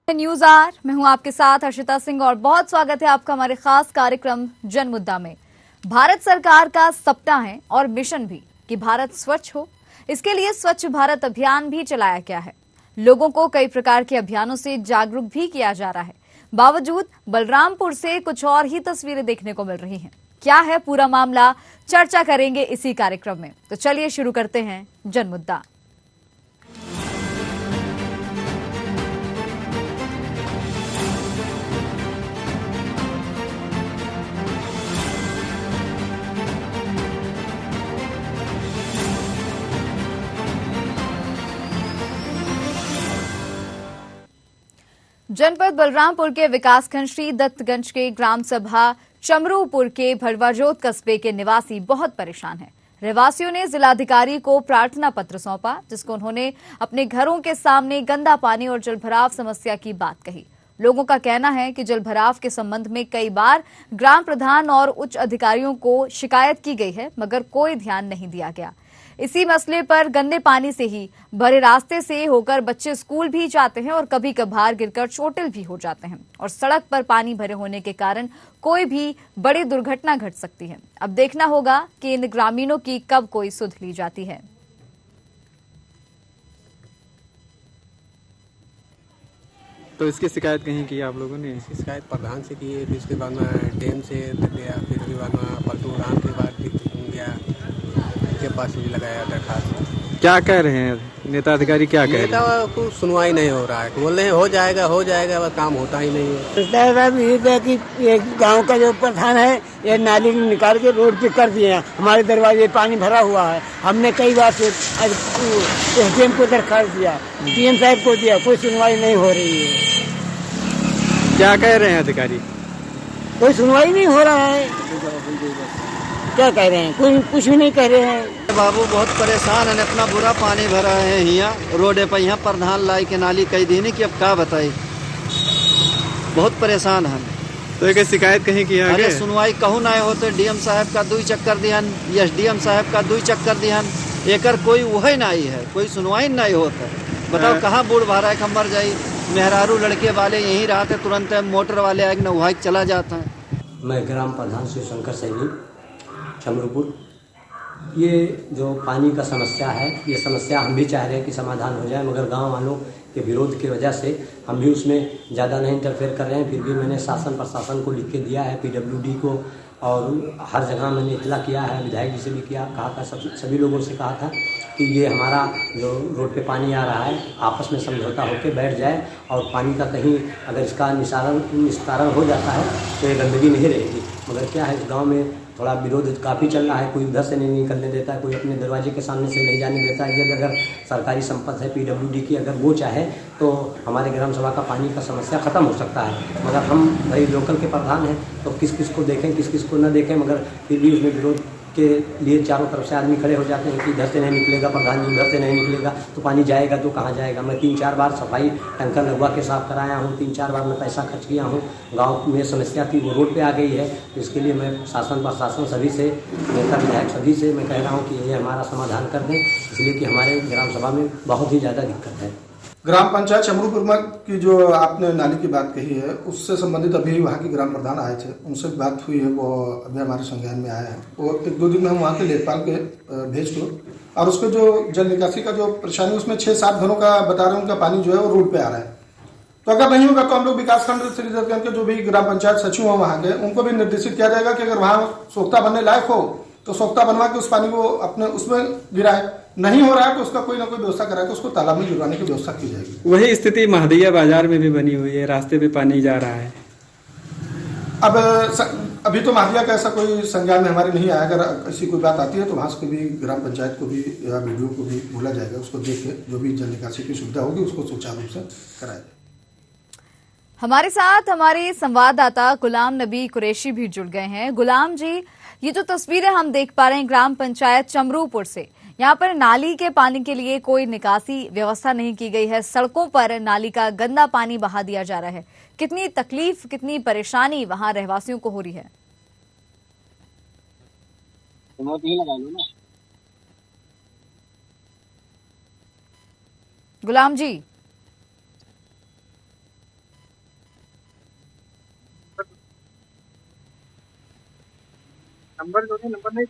News are, मैं हूं आपके साथ हर्षिता सिंह और बहुत स्वागत है आपका हमारे खास कार्यक्रम जन मुद्दा में। भारत सरकार का सपना है और मिशन भी कि भारत स्वच्छ हो। इसके लिए स्वच्छ भारत अभियान भी चलाया गया है। लोगों को कई प्रकार के अभियानों से जागरूक भी किया जा रहा है। बावजूद बलरामपुर से कुछ और ही तस्वीरें देखने को मिल रही हैं। क्या है पूरा मामला, चर्चा करेंगे इसी कार्यक्रम में। तो चलिए शुरू करते हैं जन मुद्दा। जनपद बलरामपुर के विकासखंड श्री दत्तगंज के ग्राम सभा चमरूपुर के भड़वाजोत कस्बे के निवासी बहुत परेशान हैं। रहवासियों ने जिलाधिकारी को प्रार्थना पत्र सौंपा, जिसको उन्होंने अपने घरों के सामने गंदा पानी और जलभराव समस्या की बात कही। लोगों का कहना है कि जलभराव के संबंध में कई बार ग्राम प्रधान और उच्च अधिकारियों को शिकायत की गई है, मगर कोई ध्यान नहीं दिया गया। इसी मसले पर गंदे पानी से ही भरे रास्ते से होकर बच्चे स्कूल भी जाते हैं और कभी कभार गिरकर चोटिल भी हो जाते हैं और सड़क पर पानी भरे होने के कारण कोई भी बड़ी दुर्घटना घट सकती है। अब देखना होगा कि इन ग्रामीणों की कब कोई सुध ली जाती है। तो इसकी शिकायत कहीं की आप लोगों ने? इसकी शिकायत प्रधान से की है, फिर उसके बाद में डैम से गया, फिर उसके बाद में पलटू राम के बाद गया के पास भी लगाया दरखास्त। क्या कह रहे हैं नेता अधिकारी, क्या कह रहे हैं? नेता को सुनवाई नहीं हो रहा है, बोल रहे हैं हो जाएगा बस काम होता ही नहीं है। कि ये गांव का जो प्रधान है ये नाली निकाल के रोड पे कर दिए हैं। हमारे दरवाजे पानी भरा हुआ है। हमने कई बार से एसडीएम को दरखास्त दिया, डीएम साहब को दिया, कोई सुनवाई नहीं हो रही है। क्या कह रहे हैं अधिकारी? कोई सुनवाई नहीं हो रहा है। क्या कह रहे हैं? कोई कुछ भी नहीं कह रहे हैं। बाबू बहुत परेशान है, इतना बुरा पानी भरा है यहाँ रोड पे। यहाँ प्रधान लाई के नाली कई दिन की, अब क्या बताई, बहुत परेशान है। तो एक शिकायत कहीं की? अरे सुनवाई कहूँ ना होते, डीएम साहब का 2 चक्कर दिहन, एसडीएम साहब का 2 चक्कर दिहन, एकर कोई वही नहीं है, कोई सुनवाई नहीं होता। बताओ कहाँ बूढ़ भरा है, मर जाये। मेहरारू लड़के वाले यहीं रहते, तुरंत मोटर वाले आए नौहाई चला जाता है। मैं ग्राम प्रधान श्री शंकर सैनी चमरूपुर। ये जो पानी का समस्या है, ये समस्या हम भी चाह रहे हैं कि समाधान हो जाए, मगर गांव वालों के विरोध की वजह से हम भी उसमें ज़्यादा नहीं इंटरफेयर कर रहे हैं। फिर भी मैंने शासन प्रशासन को लिख के दिया है, पीडब्ल्यूडी को, और हर जगह मैंने इतला किया है, विधायक जी से भी किया, कहा था सभी लोगों से कहा था कि ये हमारा जो रोड पे पानी आ रहा है आपस में समझौता होकर बैठ जाए और पानी का कहीं अगर इसका निस्तारण हो जाता है तो ये गंदगी नहीं रहेगी। मगर क्या है, इस गाँव में थोड़ा विरोध काफ़ी चल रहा है। कोई उधर से नहीं निकलने देता है, कोई अपने दरवाजे के सामने से नहीं जाने देता है। ये अगर सरकारी संपत्ति है पीडब्ल्यूडी की, अगर वो चाहे तो हमारे ग्राम सभा का पानी का समस्या ख़त्म हो सकता है। मगर हम भाई लोकल के प्रधान हैं तो किस किस को देखें, किस किस को न देखें, मगर फिर भी उसमें विरोध के लिए चारों तरफ से आदमी खड़े हो जाते हैं कि इधर से नहीं निकलेगा प्रधान जी, उधर से नहीं निकलेगा, तो पानी जाएगा तो कहाँ जाएगा। मैं 3-4 बार सफाई टंकर लगवा के साफ कराया हूँ, 3-4 बार मैं पैसा खर्च किया हूँ। गांव में समस्या थी, वो रोड पे आ गई है। तो इसके लिए मैं शासन प्रशासन सभी से, नेता विधायक सभी से मैं कह रहा हूँ कि ये हमारा समाधान कर दें, इसलिए कि हमारे ग्राम सभा में बहुत ही ज़्यादा दिक्कत है। ग्राम पंचायत चमरूपुर की जो आपने नाली की बात कही है, उससे संबंधित अभी वहाँ की ग्राम प्रधान आए थे, उनसे बात हुई है, वो अभी हमारे संज्ञान में आया है। वो 1-2 दिन में हम वहाँ के लेखपाल के भेज दो, और उसके जो जल निकासी का जो परेशानी, उसमें 6-7 घरों का बता रहे हैं, उनका पानी जो है वो रोड पे आ रहा है। तो अगर नहीं होगा तो हम लोग विकासखंड के जो भी ग्राम पंचायत सचिव हैं वहाँ के, उनको भी निर्देशित किया जाएगा कि अगर वहाँ सोख्ता बनने लायक हो तो सोख्ता बनवा के उस पानी को अपने उसमें गिराए। नहीं हो रहा है तो उसका कोई ना कोई व्यवस्था कराए, तो उसको तालाब में गिरवाने की व्यवस्था की जाएगी। वही स्थिति महदिया बाजार में भी बनी हुई है, रास्ते पे पानी जा रहा है। अब अभी तो महदिया का ऐसा कोई संज्ञान में हमारे नहीं आया। अगर ऐसी कोई बात आती है तो वहाँ से भी ग्राम पंचायत को भी या वीडियो को भी बोला जाएगा, उसको देख के जो भी जल निकासी की सुविधा होगी उसको सुचारू रूप से कराया जाए। हमारे साथ हमारे संवाददाता गुलाम नबी कुरैशी भी जुड़ गए हैं। गुलाम जी, ये जो तस्वीरें हम देख पा रहे हैं ग्राम पंचायत चमरूपुर से, यहाँ पर नाली के पानी के लिए कोई निकासी व्यवस्था नहीं की गई है। सड़कों पर नाली का गंदा पानी बहा दिया जा रहा है। कितनी तकलीफ, कितनी परेशानी वहां रहवासियों को हो रही है? गुलाम जी, नंबर जो है नंबर नहीं।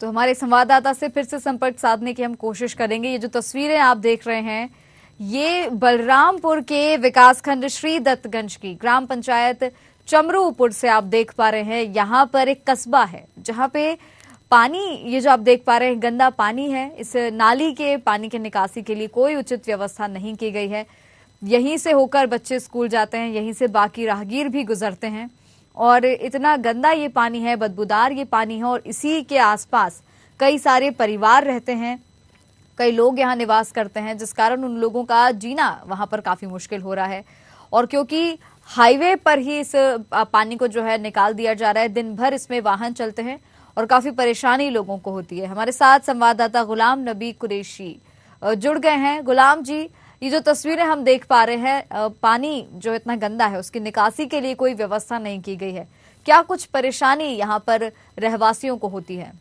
तो हमारे संवाददाता से फिर से संपर्क साधने की हम कोशिश करेंगे। ये जो तस्वीरें आप देख रहे हैं ये बलरामपुर के विकासखंड श्री दत्तगंज की ग्राम पंचायत चमरूपुर से आप देख पा रहे हैं। यहाँ पर एक कस्बा है जहाँ पे पानी, ये जो आप देख पा रहे हैं गंदा पानी है। इस नाली के पानी के निकासी के लिए कोई उचित व्यवस्था नहीं की गई है। यहीं से होकर बच्चे स्कूल जाते हैं, यहीं से बाकी राहगीर भी गुजरते हैं और इतना गंदा ये पानी है, बदबूदार ये पानी है और इसी के आसपास कई सारे परिवार रहते हैं, कई लोग यहाँ निवास करते हैं, जिस कारण उन लोगों का जीना वहां पर काफी मुश्किल हो रहा है। और क्योंकि हाईवे पर ही इस पानी को जो है निकाल दिया जा रहा है, दिन भर इसमें वाहन चलते हैं और काफी परेशानी लोगों को होती है। हमारे साथ संवाददाता गुलाम नबी कुरैशी जुड़ गए हैं। गुलाम जी, ये जो तस्वीरें हम देख पा रहे हैं, पानी जो इतना गंदा है उसकी निकासी के लिए कोई व्यवस्था नहीं की गई है, क्या कुछ परेशानी यहाँ पर रहवासियों को होती है?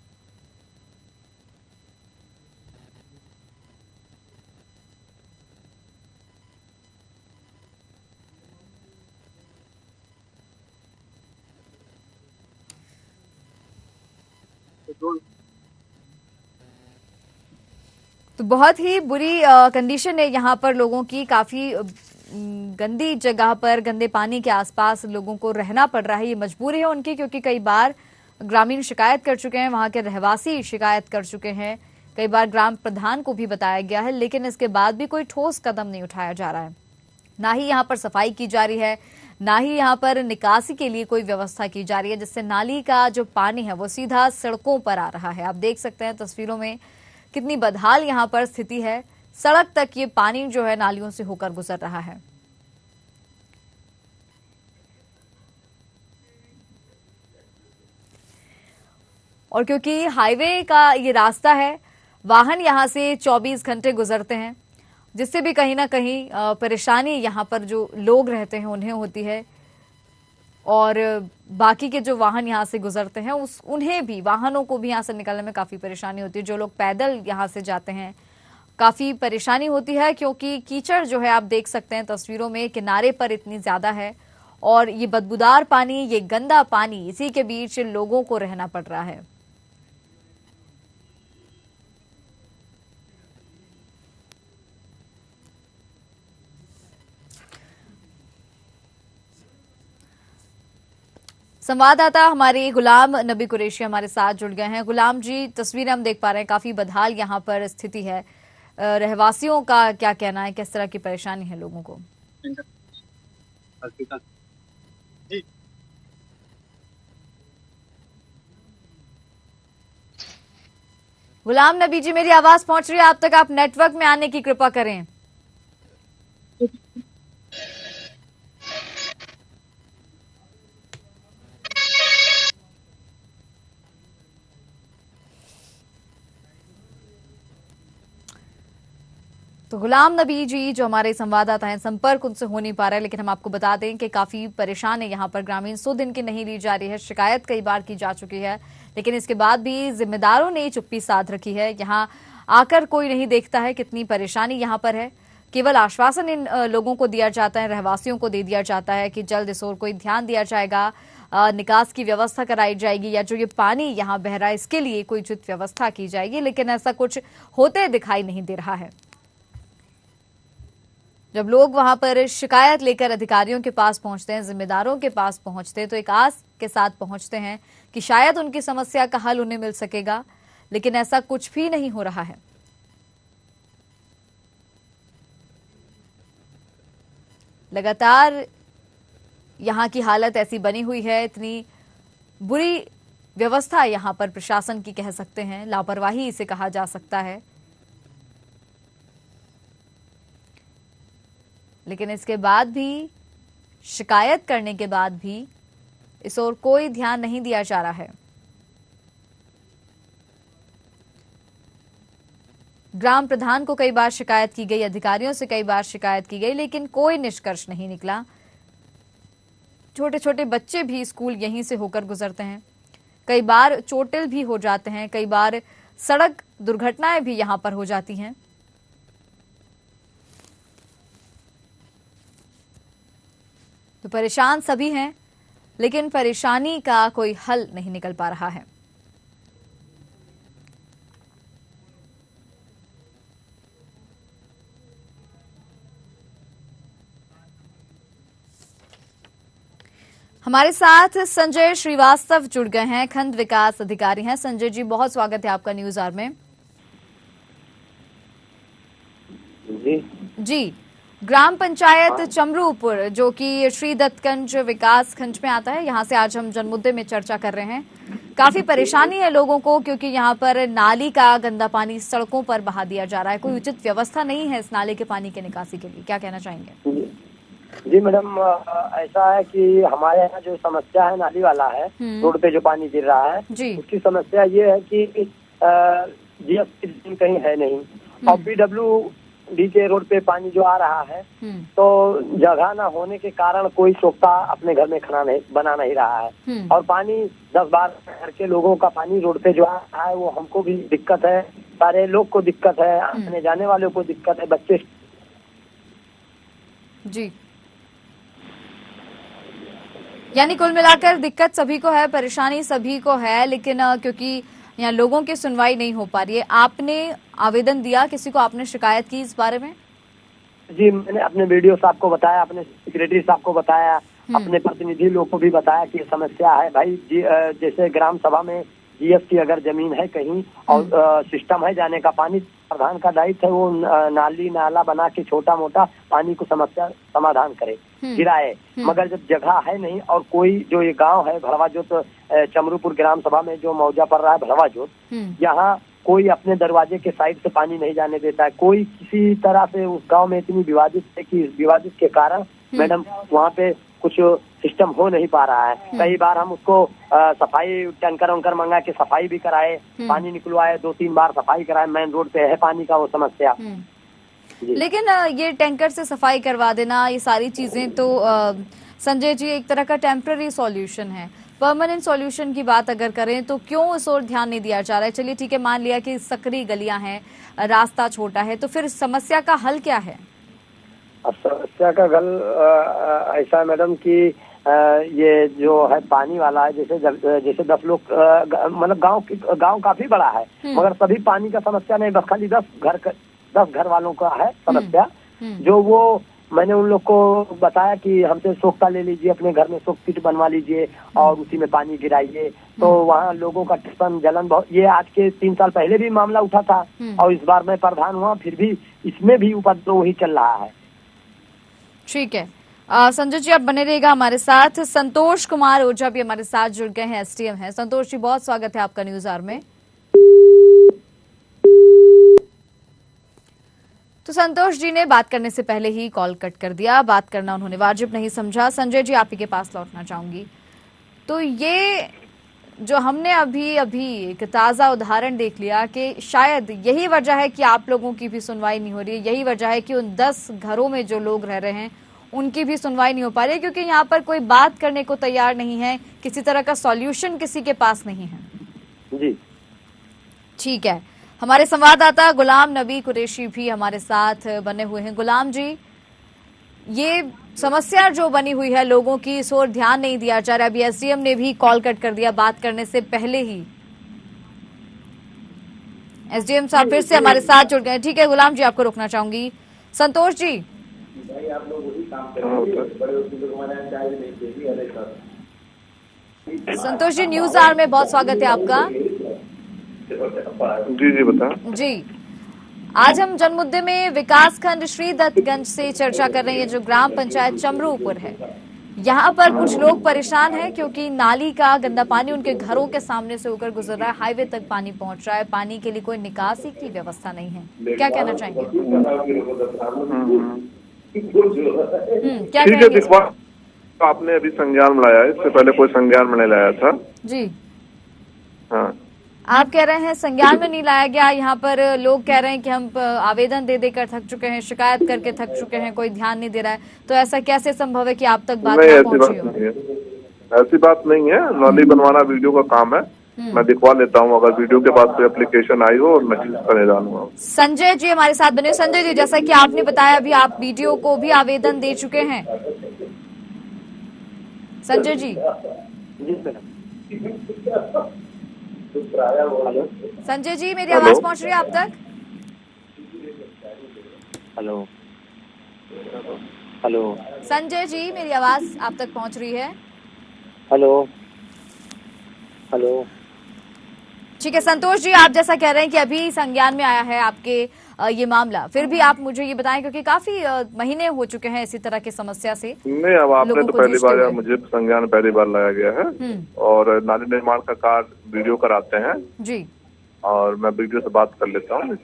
तो बहुत ही बुरी कंडीशन है यहाँ पर लोगों की, काफी गंदी जगह पर गंदे पानी के आसपास लोगों को रहना पड़ रहा है। ये मजबूरी है उनकी, क्योंकि कई बार ग्रामीण शिकायत कर चुके हैं, वहां के रहवासी शिकायत कर चुके हैं, कई बार ग्राम प्रधान को भी बताया गया है, लेकिन इसके बाद भी कोई ठोस कदम नहीं उठाया जा रहा है। ना ही यहाँ पर सफाई की जा रही है, ना ही यहाँ पर निकासी के लिए कोई व्यवस्था की जा रही है, जिससे नाली का जो पानी है वो सीधा सड़कों पर आ रहा है। आप देख सकते हैं तस्वीरों में कितनी बदहाल यहाँ पर स्थिति है। सड़क तक ये पानी जो है नालियों से होकर गुजर रहा है। और क्योंकि हाईवे का ये रास्ता है, वाहन यहाँ से 24 घंटे गुजरते हैं, जिससे भी कहीं ना कहीं परेशानी यहाँ पर जो लोग रहते हैं उन्हें होती है और बाकी के जो वाहन यहाँ से गुजरते हैं उन्हें भी, वाहनों को भी यहाँ से निकलने में काफी परेशानी होती है। जो लोग पैदल यहाँ से जाते हैं काफी परेशानी होती है, क्योंकि कीचड़ जो है आप देख सकते हैं तस्वीरों में किनारे पर इतनी ज्यादा है और ये बदबूदार पानी, ये गंदा पानी, इसी के बीच लोगों को रहना पड़ रहा है। संवाददाता हमारे गुलाम नबी कुरैशी हमारे साथ जुड़ गए हैं। गुलाम जी, तस्वीरें हम देख पा रहे हैं, काफी बदहाल यहाँ पर स्थिति है। रहवासियों का क्या कहना है, किस तरह की परेशानी है लोगों को? गुलाम नबी जी, मेरी आवाज पहुंच रही है आप तक? आप नेटवर्क में आने की कृपा करें। तो गुलाम नबी जी जो हमारे संवाददाता हैं, संपर्क उनसे हो नहीं पा रहा है, लेकिन हम आपको बता दें कि काफी परेशान है यहाँ पर ग्रामीण। 100 दिन की नहीं ली जा रही है, शिकायत कई बार की जा चुकी है, लेकिन इसके बाद भी जिम्मेदारों ने चुप्पी साध रखी है। यहाँ आकर कोई नहीं देखता है कितनी परेशानी यहाँ पर है। केवल आश्वासन इन लोगों को दिया जाता है, रहवासियों को दे दिया जाता है कि जल्द इस ओर कोई ध्यान दिया जाएगा, निकास की व्यवस्था कराई जाएगी, या जो ये पानी यहाँ बह रहा है इसके लिए कोई उचित व्यवस्था की जाएगी, लेकिन ऐसा कुछ होते दिखाई नहीं दे रहा है। जब लोग वहां पर शिकायत लेकर अधिकारियों के पास पहुंचते हैं, जिम्मेदारों के पास पहुंचते हैं, तो एक आस के साथ पहुंचते हैं कि शायद उनकी समस्या का हल उन्हें मिल सकेगा, लेकिन ऐसा कुछ भी नहीं हो रहा है। लगातार यहां की हालत ऐसी बनी हुई है, इतनी बुरी व्यवस्था यहां पर प्रशासन की कह सकते हैं, लापरवाही इसे कहा जा सकता है। लेकिन इसके बाद भी, शिकायत करने के बाद भी इस ओर कोई ध्यान नहीं दिया जा रहा है। ग्राम प्रधान को कई बार शिकायत की गई, अधिकारियों से कई बार शिकायत की गई, लेकिन कोई निष्कर्ष नहीं निकला। छोटे छोटे बच्चे भी स्कूल यहीं से होकर गुजरते हैं, कई बार चोटिल भी हो जाते हैं, कई बार सड़क दुर्घटनाएं भी यहां पर हो जाती हैं। तो परेशान सभी हैं, लेकिन परेशानी का कोई हल नहीं निकल पा रहा है। हमारे साथ संजय श्रीवास्तव जुड़ गए हैं, खंड विकास अधिकारी हैं। संजय जी, बहुत स्वागत है आपका न्यूज आवर में। जी, ग्राम पंचायत चमरूपुर जो कि श्री दत्तगंज विकास खंड में आता है, यहाँ से आज हम जनमुद्दे में चर्चा कर रहे हैं। काफी परेशानी है लोगों को, क्योंकि यहाँ पर नाली का गंदा पानी सड़कों पर बहा दिया जा रहा है। कोई उचित व्यवस्था नहीं है इस नाले के पानी के निकासी के लिए, क्या कहना चाहेंगे? जी मैडम, ऐसा है कि हमारे यहाँ जो समस्या है नाली वाला है, रोड पे जो पानी गिर रहा है, उसकी समस्या ये है कि जीएसटी कहीं है नहीं, और PWD के रोड पे पानी जो आ रहा है, तो जगह ना होने के कारण कोई सोखता अपने घर में खाना नहीं बना नहीं रहा है, और पानी 10-12 घर के लोगों का पानी रोड पे जो आ रहा है वो हमको भी दिक्कत है, सारे लोग को दिक्कत है, आने जाने वालों को दिक्कत है, बच्चे। जी, यानी कुल मिलाकर दिक्कत सभी को है, परेशानी सभी को है, लेकिन क्योंकि यहाँ लोगों की सुनवाई नहीं हो पा रही है। आपने आवेदन दिया, किसी को आपने शिकायत की इस बारे में? जी, मैंने अपने वीडियो साहब को बताया, अपने सेक्रेटरी साहब को बताया, अपने प्रतिनिधि लोग को भी बताया कि समस्या है भाई। जैसे ग्राम सभा में GST अगर जमीन है कहीं और सिस्टम है जाने का, पानी प्रधान का दायित्व है वो नाली नाला बना के छोटा मोटा पानी को समस्या समाधान करे, गिराए, मगर जब जगह है नहीं, और कोई जो ये गांव है भड़वाजोत, चमरूपुर ग्राम सभा में जो मौजा पड़ रहा है भड़वाजोत, यहाँ कोई अपने दरवाजे के साइड से पानी नहीं जाने देता है। कोई किसी तरह से उस गांव में इतनी विवादित है कि इस विवादित के कारण मैडम वहाँ पे कुछ सिस्टम हो नहीं पा रहा है। कई बार हम उसको सफाई टैंकर वंकर मंगा के सफाई भी कराए, पानी निकलवाए, 2-3 बार सफाई कराए, मेन रोड पे है पानी का वो समस्या। लेकिन ये टैंकर से सफाई करवा देना, ये सारी चीजें तो संजय जी एक तरह का टेम्पररी सॉल्यूशन है। परमानेंट सॉल्यूशन की बात अगर करें तो क्यों इस ओर ध्यान नहीं दिया जा रहा है? चलिए ठीक है, मान लिया कि सकरी गलियां हैं, रास्ता छोटा है, तो फिर समस्या का हल क्या है? समस्या का हल ऐसा है मैडम कि ये जो है पानी वाला है, जैसे 10 लोग, मतलब गांव काफी बड़ा है, मगर सभी पानी का समस्या नहीं, बस खाली 10 घर वालों का है समस्या। जो वो मैंने उन लोग को बताया कि हमसे सोखता ले लीजिए, अपने घर में सोख किट बनवा लीजिए और उसी में पानी गिराइए, तो वहाँ लोगों का टिप्पण जलन बहुत, ये आज के 3 साल पहले भी मामला उठा था, और इस बार मैं प्रधान हुआ, फिर भी इसमें भी उपद्रव वही चल रहा है। ठीक है, संजय जी आप बने रहिएगा हमारे साथ। संतोष कुमार ओझा भी हमारे साथ जुड़ गए हैं, SDM हैं। संतोष जी, बहुत स्वागत है आपका न्यूज आवर में। तो संतोष जी ने बात करने से पहले ही कॉल कट कर दिया, बात करना उन्होंने वाजिब नहीं समझा। संजय जी, आप ही के पास लौटना चाहूंगी। तो ये जो हमने अभी एक ताजा उदाहरण देख लिया कि शायद यही वजह है कि आप लोगों की भी सुनवाई नहीं हो रही है, यही वजह है कि उन 10 घरों में जो लोग रह रहे हैं उनकी भी सुनवाई नहीं हो पा रही है, क्योंकि यहाँ पर कोई बात करने को तैयार नहीं है, किसी तरह का सॉल्यूशन किसी के पास नहीं है। जी ठीक है, हमारे संवाददाता गुलाम नबी कुरैशी भी हमारे साथ बने हुए हैं। गुलाम जी, ये समस्या जो बनी हुई है लोगों की, इस ओर ध्यान नहीं दिया जा रहा। अभी SDM ने भी कॉल कट कर दिया बात करने से पहले ही। SDM साहब फिर से हमारे साथ जुड़ गए। ठीक है गुलाम जी, आपको रोकना चाहूंगी। संतोष जी, संतोष जी न्यूज आवर में बहुत स्वागत है आपका। जी बता। जी, आज हम जनमुद्दे में विकास खंड श्री दत्तगंज से चर्चा कर रहे हैं, जो ग्राम पंचायत चमरूपुर है। यहाँ पर कुछ लोग परेशान हैं क्योंकि नाली का गंदा पानी उनके घरों के सामने से होकर गुजर रहा है, हाईवे तक पानी पहुंच रहा है, पानी के लिए कोई निकासी की व्यवस्था नहीं है। क्या कहना चाहेंगे? क्या कहेंगे? आपने अभी संज्ञान में लाया, इससे पहले कोई संज्ञान में नहीं लाया था। जी हाँ, आप कह रहे हैं संज्ञान में नहीं लाया गया। यहाँ पर लोग कह रहे हैं कि हम आवेदन दे देकर थक चुके हैं, शिकायत करके थक चुके हैं, कोई ध्यान नहीं दे रहा है। तो ऐसा कैसे संभव है कि आप तक बात ना पहुंची हो? ऐसी बात नहीं है, नाली बनवाना वीडियो का काम है, मैं दिखवा लेता हूँ। अगर वीडियो के बाद कोई एप्लीकेशन आई हो और मैं करने डालूंगा। संजय जी हमारे साथ बने। संजय जी, जैसा कि आपने बताया अभी आप वीडियो को भी आवेदन दे चुके हैं, संजय जी। जी मैडम। संजय जी, मेरी आवाज पहुंच रही है आप तक? Hello hello. संजय जी, मेरी आवाज आप तक पहुंच रही है? Hello hello. ठीक है संतोष जी, आप जैसा कह रहे हैं कि अभी संज्ञान में आया है आपके ये मामला, फिर भी आप मुझे ये बताएं क्योंकि काफी महीने हो चुके हैं इसी तरह की समस्या से। नहीं, अब आपने तो पहली बार, मुझे संज्ञान पहली बार लाया गया है और नाली निर्माण का कार्य वीडियो कराते हैं जी, और मैं वीडियो से बात कर लेता हूँ।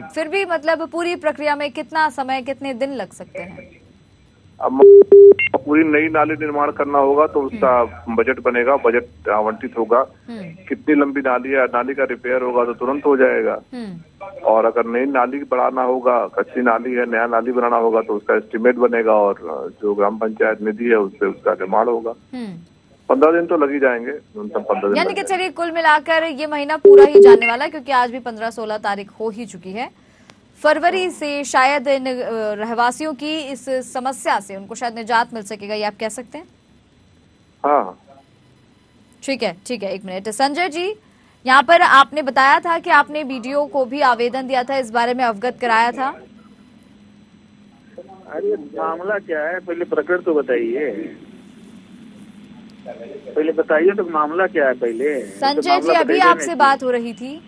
फिर भी मतलब पूरी प्रक्रिया में कितना समय, कितने दिन लग सकते हैं? अब पूरी नई नाली निर्माण करना होगा तो उसका बजट बनेगा, बजट आवंटित होगा। कितनी लंबी नाली है, नाली का रिपेयर होगा तो तुरंत हो जाएगा। और अगर नई नाली बनाना होगा, कच्ची नाली है, नया नाली बनाना होगा तो उसका एस्टीमेट बनेगा और जो ग्राम पंचायत निधि है उससे उसका निर्माण होगा। 15 दिन तो लग ही जाएंगे, 15 दिन। यानी कि चलिए कुल मिलाकर ये महीना पूरा ही जाने वाला है क्योंकि आज भी 15-16 तारीख हो ही चुकी है। फरवरी से शायद इन रहवासियों की इस समस्या से उनको शायद निजात मिल सकेगा, ये आप कह सकते हैं? हाँ ठीक है, ठीक है। एक मिनट संजय जी, यहाँ पर आपने बताया था कि आपने बीडीओ को भी आवेदन दिया था, इस बारे में अवगत कराया था। अरे मामला क्या है, पहले प्रकरण तो बताइए, पहले बताइए तो मामला क्या है पहले। संजय जी, अभी आपसे बात हो रही थी,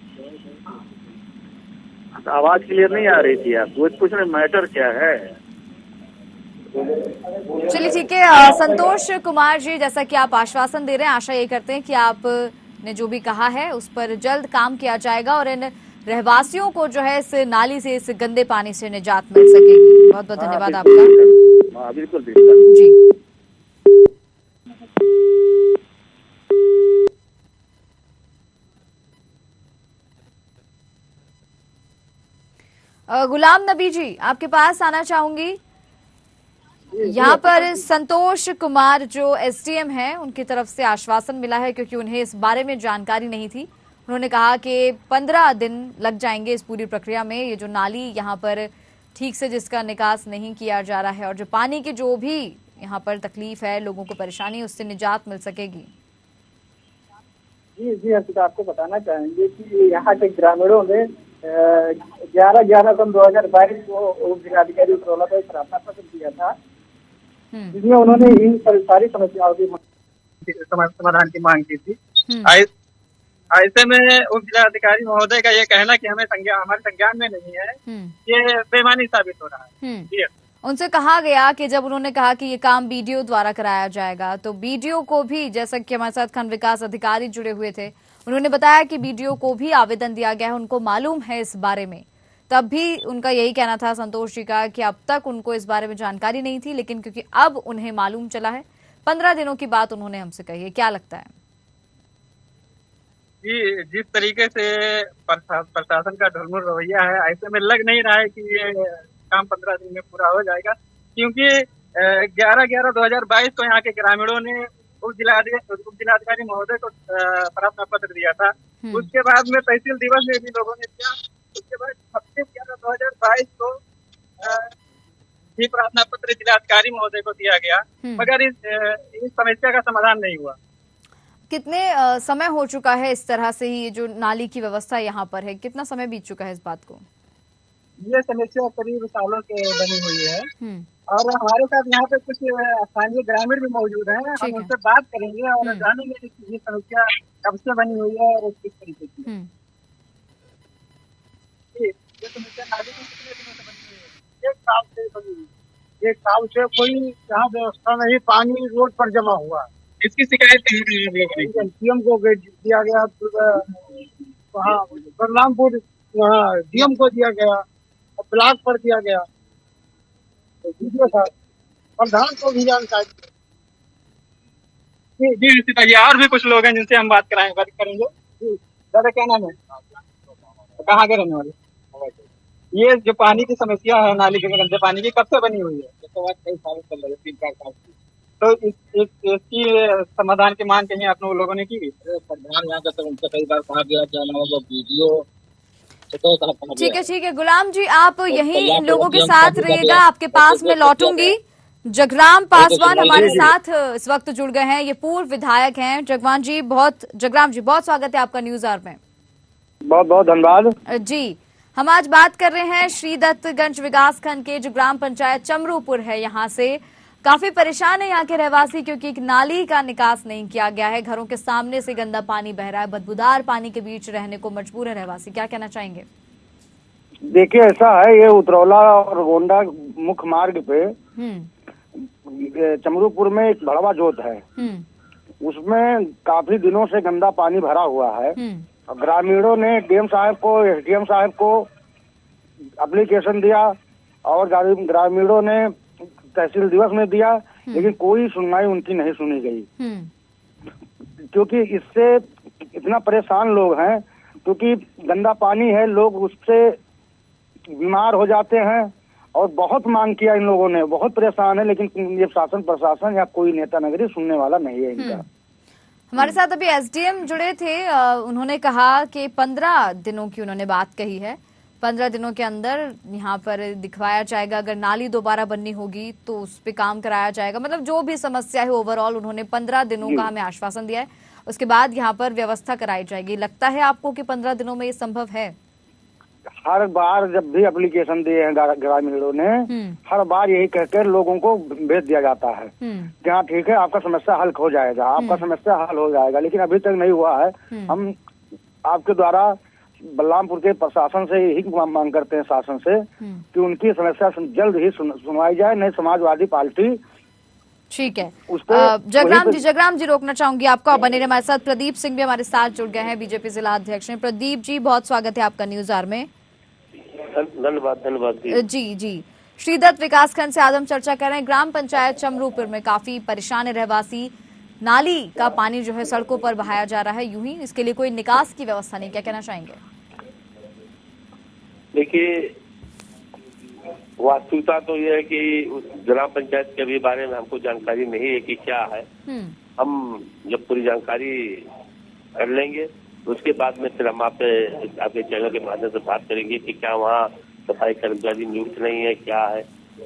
आवाज क्लियर नहीं आ रही थी, आप पूछ रहे मैटर क्या है। चलिए ठीक है संतोष कुमार जी, जैसा कि आप आश्वासन दे रहे हैं, आशा ये करते हैं कि आपने जो भी कहा है उस पर जल्द काम किया जाएगा और इन रहवासियों को जो है इस नाली से, इस गंदे पानी से निजात मिल सकेगी। बहुत बहुत धन्यवाद आपका। बिल्कुल बिल्कुल जी। गुलाम नबी जी, आपके पास आना चाहूंगी। यहाँ पर संतोष कुमार जो एसडीएम हैं, उनकी तरफ से आश्वासन मिला है क्योंकि उन्हें इस बारे में जानकारी नहीं थी। उन्होंने कहा कि 15 दिन लग जाएंगे इस पूरी प्रक्रिया में। ये जो नाली यहाँ पर ठीक से जिसका निकास नहीं किया जा रहा है और जो पानी की जो भी यहाँ पर तकलीफ है, लोगों को परेशानी, उससे निजात मिल सकेगी। जी अर्पिता, आपको बताना चाहेंगे कि यहाँ के ग्रामीणों ने 11/11/2022 को उप जिलाधिकारी उपरोला को एक प्रार्थना पत्र दिया था जिसमें उन्होंने इन सारी समस्याओं की समाधान की मांग की थी। ऐसे में उप जिलाधिकारी महोदय का ये कहना कि हमारे संज्ञान में नहीं है, ये बेईमानी साबित हो रहा है। उनसे कहा गया कि जब उन्होंने कहा कि ये काम बीडीओ द्वारा कराया जाएगा तो बीडीओ को भी, जैसा कि हमारे साथ खंड विकास अधिकारी जुड़े हुए थे, उन्होंने बताया कि बीडीओ को भी आवेदन दिया गया है, उनको मालूम है इस बारे में। तब भी उनका यही कहना था संतोष जी का कि अब तक उनको इस बारे में जानकारी नहीं थी, लेकिन क्योंकि अब उन्हें मालूम चला है, 15 दिनों की बात उन्होंने हमसे कही है। क्या लगता है जी, जिस तरीके से प्रशासन का ढुलमुल रवैया है, ऐसे में लग नहीं रहा है कि ये काम 15 दिन में पूरा हो जाएगा, क्योंकि 11/11/2022 को यहाँ के ग्रामीणों ने उप जिलाधिकारी महोदय को प्रार्थना पत्र दिया था। उसके बाद में तहसील दिवस में भी लोगों ने दिया। उसके बाद 26/11/2022 को भी प्रार्थना पत्र जिलाधिकारी महोदय को दिया गया, मगर इस समस्या का समाधान नहीं हुआ। कितने समय हो चुका है इस तरह से ही जो नाली की व्यवस्था यहाँ पर है, कितना समय बीत चुका है इस बात को? ये समस्या करीब सालों से बनी हुई है और हमारे साथ यहाँ पे कुछ स्थानीय ग्रामीण भी मौजूद हैं। हम उनसे बात करेंगे और जानेंगे कि ये समस्या कब से बनी हुई है और किस तरीके की। ये समस्या नाली में कितने दिनों से बनी हुई है? 1 साल से बनी हुई है। 1 साल से कोई यहाँ व्यवस्था नहीं, पानी रोड पर जमा हुआ। इसकी शिकायत सीएम को दिया गया, वहाँ बलरामपुर वहाँ डीएम को दिया गया, ब्लॉक पर दिया गया, प्रधान को भी जानकारी। जी सीताजी, और भी कुछ लोग हैं जिनसे हम बात करेंगे। दादा क्या नाम है, कहाँ के रहने वाले? ये जो पानी की समस्या है, नाली के गंदे पानी की, कब से बनी हुई है? कई सालों चल रही है, 3-4 साल से। तो इसकी समाधान की मांग कहीं आप लोगों ने की? प्रधान यहाँ का उनसे कई बार कहा गया कि वीडियो। ठीक है गुलाम जी, आप यहीं इन लोगों के साथ रहिएगा, आपके पास में लौटूंगी। जगराम पासवान हमारे साथ इस वक्त जुड़ गए हैं। ये पूर्व विधायक हैं। जगराम जी बहुत स्वागत है आपका न्यूज आवर में। बहुत बहुत धन्यवाद जी। हम आज बात कर रहे हैं श्रीदत्तगंज विकास खंड के जो ग्राम पंचायत चमरूपुर है, यहाँ से काफी परेशान है यहाँ के रहवासी, क्योंकि एक नाली का निकास नहीं किया गया है। घरों के सामने से गंदा पानी बह रहा है, बदबूदार पानी के बीच रहने को मजबूर है रहवासी। क्या कहना चाहेंगे? देखिए, ऐसा है, ये उतरौला और गोंडा मुख्य मार्ग पे चमरूपुर में एक भड़वा जोत है, उसमें काफी दिनों से गंदा पानी भरा हुआ है। ग्रामीणों ने डीएम साहब को, एसडीएम साहब को एप्लीकेशन दिया और ग्रामीणों ने तहसील दिवस में दिया, लेकिन कोई सुनवाई उनकी नहीं सुनी गई। क्योंकि इससे इतना परेशान लोग हैं, क्योंकि गंदा पानी है, लोग उससे बीमार हो जाते हैं। और बहुत मांग किया इन लोगों ने, बहुत परेशान है, लेकिन ये शासन प्रशासन या कोई नेता नगरी सुनने वाला नहीं है इनका। हमारे साथ अभी एसडीएम जुड़े थे, उन्होंने कहा कि 15 दिनों की उन्होंने बात कही है। 15 दिनों के अंदर यहाँ पर दिखवाया जाएगा, अगर नाली दोबारा बननी होगी तो उस पर काम कराया जाएगा। मतलब जो भी समस्या है ओवरऑल उन्होंने 15 दिनों का हमें आश्वासन दिया है, उसके बाद यहाँ पर व्यवस्था कराई जाएगी। लगता है आपको कि 15 दिनों में ये संभव है? हर बार जब भी एप्लीकेशन दिए हैं ग्रामीणों ने, हर बार यही कहकर लोगों को भेज दिया जाता है कि हाँ ठीक है, आपका समस्या हल हो जाएगा, आपका समस्या हल हो जाएगा, लेकिन अभी तक नहीं हुआ है। हम आपके द्वारा बलरामपुर के प्रशासन से यही मांग करते हैं, शासन से, कि उनकी समस्या जल्द ही सुनवाई जाए, नहीं समाजवादी पार्टी। ठीक है। जगराम जी रोकना चाहूंगी आपको, आप बने रहे हमारे साथ। प्रदीप सिंह भी हमारे साथ जुड़ गए हैं, बीजेपी जिला अध्यक्ष हैं। प्रदीप जी बहुत स्वागत है आपका न्यूज आवर में। धन्यवाद जी। श्रीदत्त विकास खंड से आज हम चर्चा कर रहे हैं। ग्राम पंचायत चमरूपुर में काफी परेशान है रहवासी। नाली का पानी जो है सड़कों पर बहाया जा रहा है यूं ही, इसके लिए कोई निकास की व्यवस्था नहीं। क्या कहना चाहेंगे? देखिए, वास्तविकता तो यह है कि उस ग्राम पंचायत के भी बारे में हमको जानकारी नहीं है कि क्या है। हम जब पूरी जानकारी कर लेंगे उसके बाद में फिर हम आपके चैनल के माध्यम से बात करेंगे कि क्या वहाँ सफाई कर्मचारी नियुक्त नहीं है, क्या है,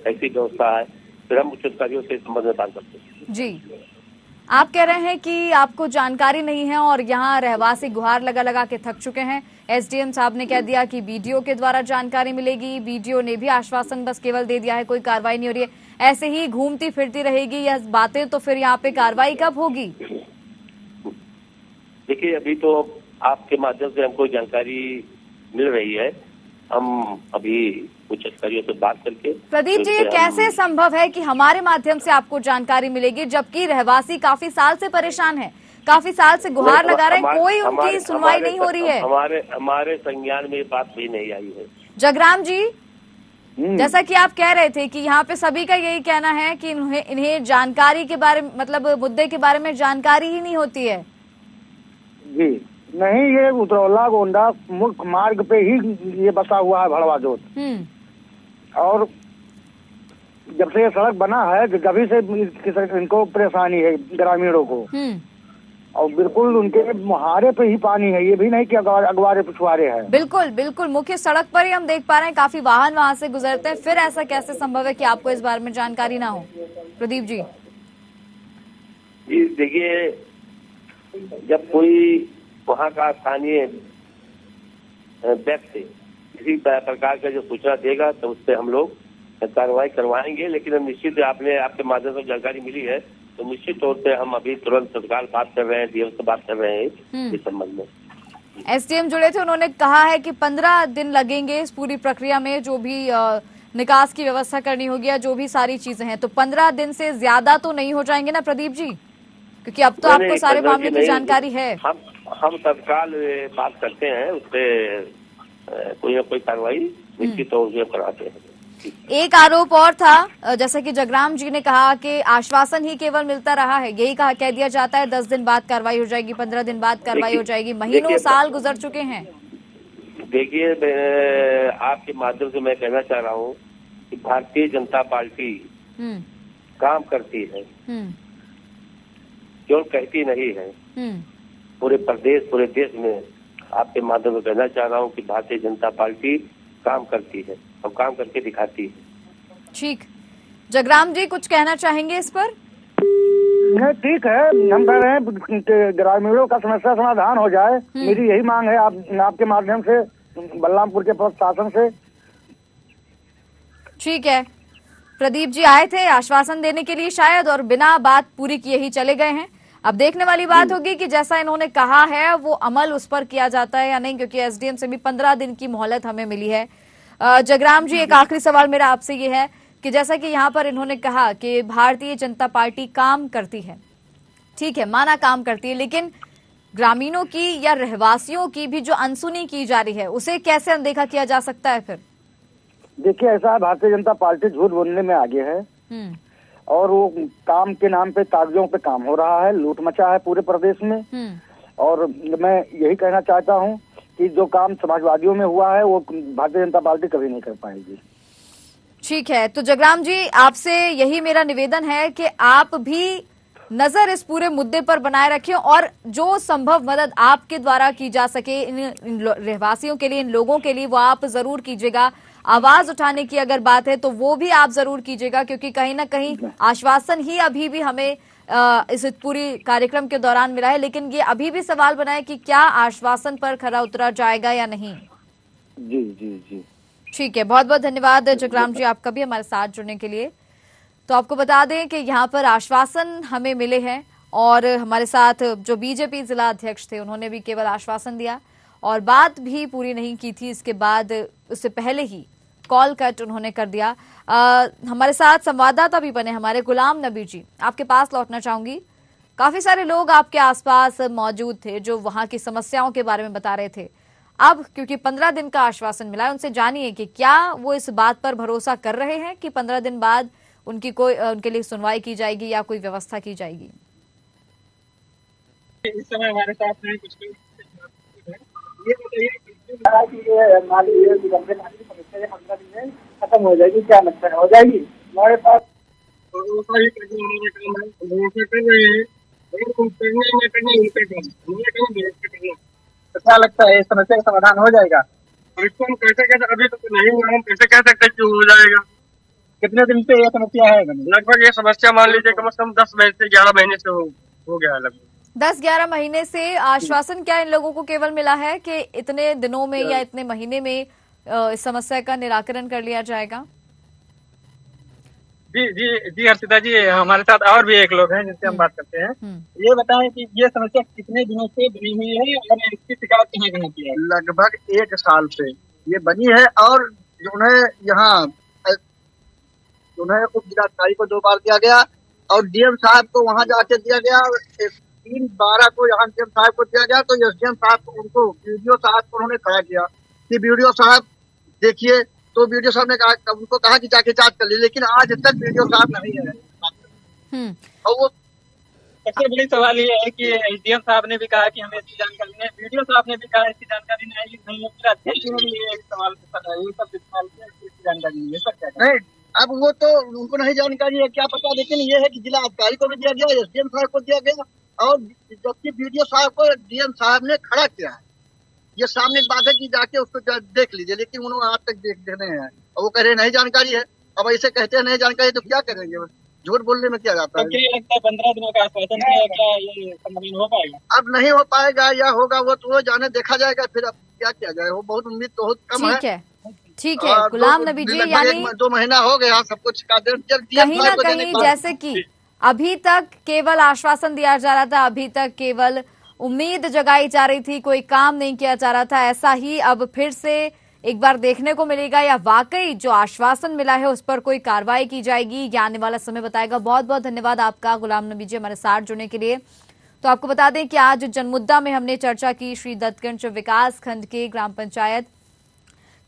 ऐसी व्यवस्था है, फिर हम उच्च अधिकारियों से इस संबंध में बात करते हैं। जी, आप कह रहे हैं कि आपको जानकारी नहीं है और यहाँ रहवासी गुहार लगा के थक चुके हैं। एसडीएम साहब ने कह दिया कि बीडीओ के द्वारा जानकारी मिलेगी, बीडीओ ने भी आश्वासन बस केवल दे दिया है, कोई कार्रवाई नहीं हो रही है। ऐसे ही घूमती फिरती रहेगी यह बातें, तो फिर यहाँ पे कार्रवाई कब होगी? देखिए, अभी तो आपके माध्यम से हमको जानकारी मिल रही है, हम अभी उच्च अधिकारियों से बात करके। प्रदीप जी, ये कैसे संभव है कि हमारे माध्यम से आपको जानकारी मिलेगी, जबकि रहवासी काफी साल से परेशान है, काफी साल से गुहार लगा रहे हैं, कोई उनकी सुनवाई नहीं हो रही है? हमारे संज्ञान में ये बात भी नहीं आई है। जगराम जी, जैसा कि आप कह रहे थे कि यहाँ पे सभी का यही कहना है कि इन्हें जानकारी के बारे में, मतलब मुद्दे के बारे में जानकारी ही नहीं होती है। जी नहीं, ये उतरौला गोंडा मुख्य मार्ग पे ही ये बसा हुआ है भड़वा जोत। और जब से ये सड़क बना है कभी से इनको परेशानी है ग्रामीणों को, और बिल्कुल उनके मुहारे पे ही पानी है, ये भी नहीं कि अगवारे पिछवारे है। बिल्कुल बिल्कुल, मुख्य सड़क पर ही हम देख पा रहे हैं, काफी वाहन वहां से गुजरते हैं। फिर ऐसा कैसे संभव है कि आपको इस बारे में जानकारी ना हो? प्रदीप जी, देखिए, जब कोई वहाँ का स्थानीय व्यक्ति किसी प्रकार का जो सूचना देगा तो उस पर हम लोग कार्रवाई करवाएंगे। लेकिन हम निश्चित, आपके माध्यम से जानकारी मिली है तो निश्चित तौर पे हम अभी तुरंत तत्काल बात कर रहे हैं, डीएम से बात कर रहे हैं इस संबंध में। एसडीएम जुड़े थे, उन्होंने कहा है कि 15 दिन लगेंगे इस पूरी प्रक्रिया में, जो भी निकास की व्यवस्था करनी होगी या जो भी सारी चीजें हैं। तो 15 दिन से ज्यादा तो नहीं हो जाएंगे ना प्रदीप जी? क्योंकि अब तो आपको सारे मामले की जानकारी है। हम तत्काल बात करते हैं, उस पर कोई ना कोई कार्रवाई निश्चित तौर से कराते हैं। एक आरोप और था, जैसा कि जगराम जी ने कहा कि आश्वासन ही केवल मिलता रहा है, यही कह दिया जाता है 10 दिन बाद कार्रवाई हो जाएगी, 15 दिन बाद कार्रवाई हो जाएगी, महीनों साल गुजर चुके हैं। देखिए, आपके माध्यम से मैं कहना चाह रहा हूँ कि भारतीय जनता पार्टी काम करती है, केवल कहती नहीं है। पूरे प्रदेश, पूरे देश में आपके माध्यम से कहना चाह रहा हूँ कि भारतीय जनता पार्टी काम करती है और काम करके दिखाती है। ठीक, जगराम जी कुछ कहना चाहेंगे इस पर? नहीं, ठीक है, हम कह रहे हैं कि ग्रामीणों का समस्या समाधान हो जाए। मेरी यही मांग है आपके माध्यम से बलरामपुर के प्रशासन से। ठीक है, प्रदीप जी आए थे आश्वासन देने के लिए शायद, और बिना बात पूरी किए ही चले गए हैं। अब देखने वाली बात होगी कि जैसा इन्होंने कहा है वो अमल उस पर किया जाता है या नहीं, क्योंकि एसडीएम से भी 15 दिन की मोहलत हमें मिली है। जगराम जी, एक आखिरी सवाल मेरा आपसे ये है कि जैसा कि यहाँ पर इन्होंने कहा कि भारतीय जनता पार्टी काम करती है, ठीक है, माना काम करती है, लेकिन ग्रामीणों की या रहवासियों की भी जो अनसुनी की जा रही है उसे कैसे अनदेखा किया जा सकता है? फिर देखिए, ऐसा है, भारतीय जनता पार्टी झूठ बोलने में आगे है और वो काम के नाम पे कागजों पे काम हो रहा है, लूट मचा है पूरे प्रदेश में। और मैं यही कहना चाहता हूँ कि जो काम समाजवादियों में हुआ है वो भारतीय जनता पार्टी कभी नहीं कर पाएगी। ठीक है, तो जगराम जी आपसे यही मेरा निवेदन है कि आप भी नजर इस पूरे मुद्दे पर बनाए रखें और जो संभव मदद आपके द्वारा की जा सके इन रहवासियों के लिए, इन लोगों के लिए, वो आप जरूर कीजिएगा। आवाज उठाने की अगर बात है तो वो भी आप जरूर कीजिएगा, क्योंकि कहीं ना कहीं आश्वासन ही अभी भी हमें इस पूरी कार्यक्रम के दौरान मिला है, लेकिन ये अभी भी सवाल बना है कि क्या आश्वासन पर खरा उतरा जाएगा या नहीं। जी जी जी, ठीक है, बहुत बहुत धन्यवाद जगराम जी आपका भी हमारे साथ जुड़ने के लिए। तो आपको बता दें कि यहाँ पर आश्वासन हमें मिले हैं और हमारे साथ जो बीजेपी जिला अध्यक्ष थे उन्होंने भी केवल आश्वासन दिया और बात भी पूरी नहीं की थी। इसके बाद उससे पहले ही कॉल कट उन्होंने कर दिया। हमारे साथ संवाददाता भी बने हमारे गुलाम नबी जी, आपके पास लौटना चाहूंगी। काफी सारे लोग आपके आसपास मौजूद थे जो वहां की समस्याओं के बारे में बता रहे थे। अब क्योंकि 15 दिन का आश्वासन मिला है, उनसे जानिए कि क्या वो इस बात पर भरोसा कर रहे हैं कि 15 दिन बाद उनके लिए सुनवाई की जाएगी या कोई व्यवस्था की जाएगी। इस समय हमारे साथ नहीं कुछ ये बताइए खत्म हो जाएगी, क्या लगता है हो जाएगी? हमारे पास क्या लगता है इस समस्या का समाधान हो जाएगा? कैसे अभी तो नहीं हुआ, हम कैसे कह सकते कि हो जाएगा? कितने दिन से ये समस्या है? लगभग ये समस्या मान लीजिए कम से कम 10 महीने से 11 महीने से हो गया है लगभग। 10-11 महीने से आश्वासन क्या इन लोगों को केवल मिला है कि इतने दिनों में या इतने महीने में इस समस्या का निराकरण कर लिया जाएगा? जी जी जी हर्षिता जी, हमारे साथ और भी एक लोग हैं जिनसे हम बात करते हैं। ये बताएं कि ये समस्या कितने दिनों से बनी हुई है और इसकी शिकायत कहाँ कहाँ की है? लगभग 1 साल से ये बनी है और उन्हें यहाँ उप जिलाधिकारी को 2 बार दिया गया और डीएम साहब को वहाँ जाके दिया गया। 3/12 को यहाँ डीएम साहब को दिया गया तो एसडीएम साहब को उनको वीडियो साहब को उन्होंने खड़ा किया कि वीडियो साहब देखिए, तो वीडियो साहब ने कहा, उनको कहा कि जाके जांच कर ली, लेकिन आज तक वीडियो साहब नहीं है। और वो सबसे बड़ी सवाल ये है कि एसडीएम साहब ने भी कहा कि हमें इसकी जानकारी नहीं, वीडियो साहब ने भी कहा इसकी जानकारी नहीं है, फिर अध्यक्ष ने भी ये सवाल ये सब सवाल इसकी जानकारी नहीं है। सर क्या नहीं, अब वो तो उनको नहीं जानकारी है, क्या पता, लेकिन ये है कि जिला अधिकारी को भी दिया गया, एसडीएम साहब को दिया गया और जबकि वीडियो साहब को डीएम साहब ने खड़ा किया है। ये सामने बात है कि जाके उसको देख लीजिए, लेकिन उन्होंने आज तक देने हैं और वो कह रहे नहीं जानकारी है। अब ऐसे कहते हैं नहीं जानकारी तो क्या करेंगे, झूठ बोलने में क्या जाता है। क्या लगता है 15 दिनों का आश्वासन है, क्या ये समाधान हो पाएगा? अब नहीं हो पाएगा या होगा वो तो वो जाने देखा जाएगा, फिर अब क्या किया जाए, वो बहुत उम्मीद तो बहुत कम है। ठीक है गुलाम नबी जी, यानी 2 महीना हो गया सब कुछ का कहीं ना कहीं जैसे कि अभी तक केवल आश्वासन दिया जा रहा था, अभी तक केवल उम्मीद जगाई जा रही थी, कोई काम नहीं किया जा रहा था, ऐसा ही अब फिर से एक बार देखने को मिलेगा या वाकई जो आश्वासन मिला है उस पर कोई कार्रवाई की जाएगी, या आने वाला समय बताएगा। बहुत बहुत धन्यवाद आपका गुलाम नबी जी हमारे साथ जुड़ने के लिए। तो आपको बता दें कि आज जनमुद्दा में हमने चर्चा की श्री दत्तगंज विकास खंड के ग्राम पंचायत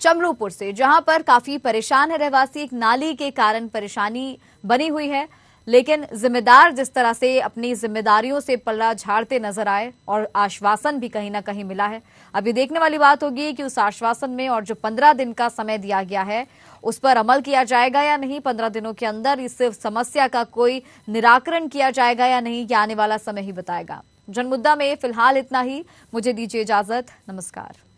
चमरूपुर से, जहां पर काफी परेशान है रहवासी, एक नाली के कारण परेशानी बनी हुई है, लेकिन जिम्मेदार जिस तरह से अपनी जिम्मेदारियों से पल्ला झाड़ते नजर आए और आश्वासन भी कहीं ना कहीं मिला है। अभी देखने वाली बात होगी कि उस आश्वासन में और जो 15 दिन का समय दिया गया है उस पर अमल किया जाएगा या नहीं, 15 दिनों के अंदर इस समस्या का कोई निराकरण किया जाएगा या नहीं, ये आने वाला समय ही बताएगा। जनमुद्दा में फिलहाल इतना ही, मुझे दीजिए इजाजत, नमस्कार।